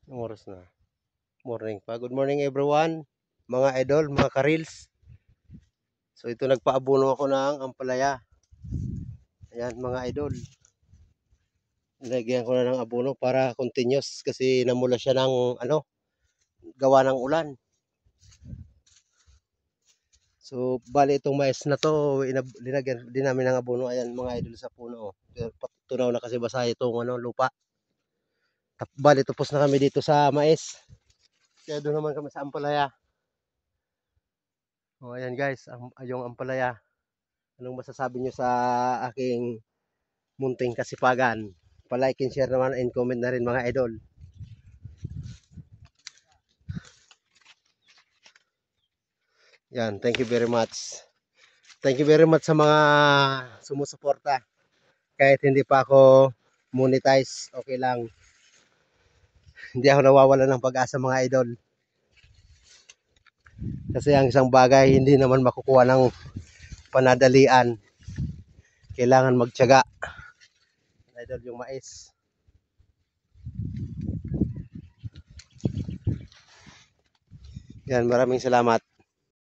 Anong oras na? Morning pa. Good morning everyone, mga idol, mga karils. So ito nagpaabuno ako ng ampalaya. Ayan mga idol. Nilagyan ko na ng abono para continuous kasi namula siya ng gawa ng ulan. So bali itong mais na to, linagyan din namin ng abono. Ayan mga idol sa puno. Tunaw na kasi basa itong lupa. Bali tapos na kami dito sa mais. Kaya doon naman kami sa ampalaya. O ayan guys, yung ampalaya. Anong masasabi nyo sa aking munting kasipagan? Pa-like and share naman and comment na rin mga idol. Yan, thank you very much. Thank you very much sa mga sumusuporta. Kahit hindi pa ako monetize, okay lang. Hindi ako nawawala ng pag-asa mga idol. Kasi ang isang bagay hindi naman makukuha ng panadalian. Kailangan magtiyaga. Idol yung mais. Yan, maraming salamat.